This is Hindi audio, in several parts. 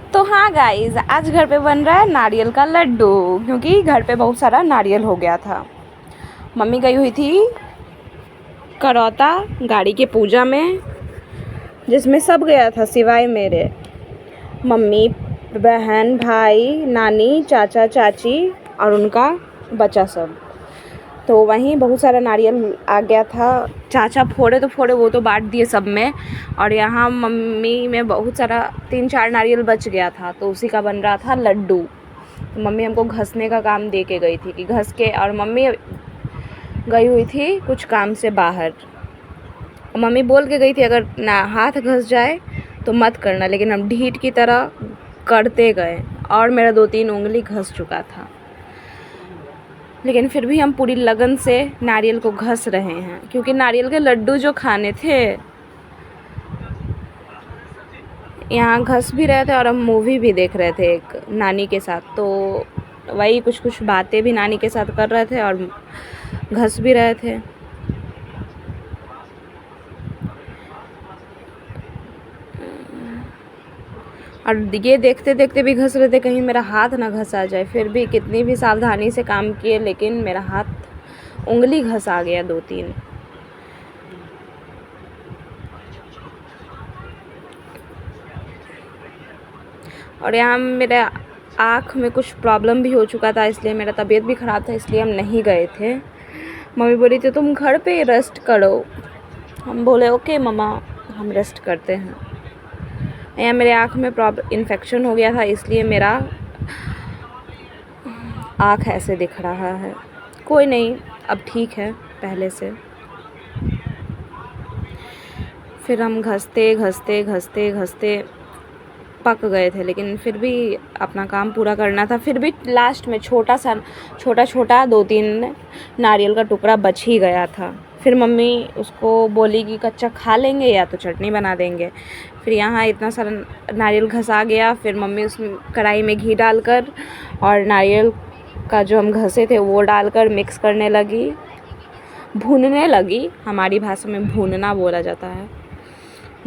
तो हाँ गाइस, आज घर पे बन रहा है नारियल का लड्डू, क्योंकि घर पे बहुत सारा नारियल हो गया था। मम्मी गई हुई थी करौता गाड़ी के पूजा में, जिसमें सब गया था सिवाय मेरे। मम्मी, बहन, भाई, नानी, चाचा, चाची और उनका बच्चा सब। तो वहीं बहुत सारा नारियल आ गया था। चाचा फोड़े तो फोड़े, वो तो बांट दिए सब में। और यहाँ मम्मी में बहुत सारा 3-4 नारियल बच गया था, तो उसी का बन रहा था लड्डू। तो मम्मी हमको घसने का काम दे के गई थी कि घस के, और मम्मी गई हुई थी कुछ काम से बाहर। मम्मी बोल के गई थी अगर ना हाथ घस जाए तो मत करना, लेकिन हम ढीठ की तरह करते गए और मेरा 2-3 उंगली घस चुका था। लेकिन फिर भी हम पूरी लगन से नारियल को घस रहे हैं, क्योंकि नारियल के लड्डू जो खाने थे। यहाँ घस भी रहे थे और हम मूवी भी देख रहे थे एक नानी के साथ, तो वही कुछ कुछ बातें भी नानी के साथ कर रहे थे और घस भी रहे थे। और ये देखते देखते भी घस रहे थे कहीं मेरा हाथ ना घसा जाए। फिर भी कितनी भी सावधानी से काम किए, लेकिन मेरा हाथ, उंगली घसा गया 2-3। और यहाँ मेरे आँख में कुछ प्रॉब्लम भी हो चुका था, इसलिए मेरा तबीयत भी ख़राब था, इसलिए हम नहीं गए थे। मम्मी बोली थी तुम घर पे रेस्ट करो। हम बोले ओके मम्मा, हम रेस्ट करते हैं। यहाँ मेरे आँख में इन्फेक्शन हो गया था, इसलिए मेरा आँख ऐसे दिख रहा है। कोई नहीं, अब ठीक है पहले से। फिर हम घसते घसते घसते घसते पक गए थे, लेकिन फिर भी अपना काम पूरा करना था। फिर भी लास्ट में छोटा 2-3 नारियल का टुकड़ा बच ही गया था। फिर मम्मी उसको बोली कि कच्चा खा लेंगे या तो चटनी बना देंगे। फिर यहाँ इतना सारा नारियल घसा गया। फिर मम्मी उस कढ़ाई में घी डालकर और नारियल का जो हम घसे थे वो डालकर मिक्स करने लगी, भूनने लगी। हमारी भाषा में भूनना बोला जाता है।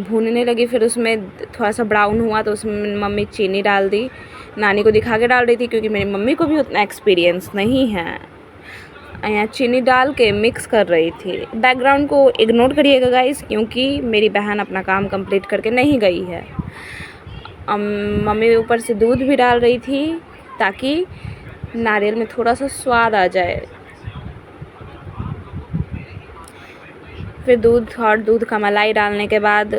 भूनने लगी, फिर उसमें थोड़ा सा ब्राउन हुआ तो उसमें मम्मी चीनी डाल दी। नानी को दिखा के डाल रही थी, क्योंकि मेरी मम्मी को भी उतना एक्सपीरियंस नहीं है। यहाँ चीनी डाल के मिक्स कर रही थी। बैकग्राउंड को इग्नोर करिएगा गाइस, क्योंकि मेरी बहन अपना काम कंप्लीट करके नहीं गई है। मम्मी ऊपर से दूध भी डाल रही थी, ताकि नारियल में थोड़ा सा स्वाद आ जाए। फिर दूध का मलाई डालने के बाद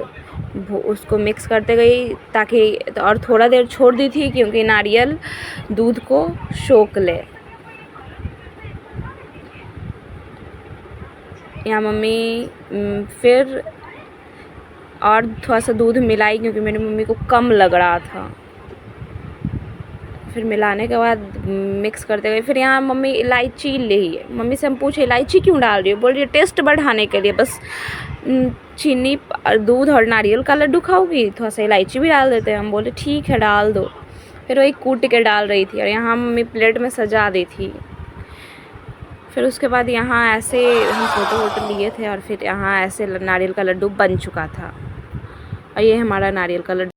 उसको मिक्स करते गई, ताकि, और थोड़ा देर छोड़ दी थी क्योंकि नारियल दूध को सोख ले। यहाँ मम्मी फिर और थोड़ा सा दूध मिलाई, क्योंकि मेरी मम्मी को कम लग रहा था। फिर मिलाने के बाद मिक्स करते गए। फिर यहाँ मम्मी इलायची ली। मम्मी से हम पूछे इलायची क्यों डाल रही हो? बोल रही है टेस्ट बढ़ाने के लिए। बस चीनी, दूध और नारियल का लड्डू खाओगी, थोड़ा सा इलायची भी डाल देते हैं। हम बोले ठीक है डाल दो। फिर वही कूट के डाल रही थी, और यहाँ मम्मी प्लेट में सजा दी थी। फिर उसके बाद यहाँ ऐसे हम फ़ोटो लिए थे, और फिर यहाँ ऐसे नारियल का लड्डू बन चुका था। और ये हमारा नारियल का लड्डू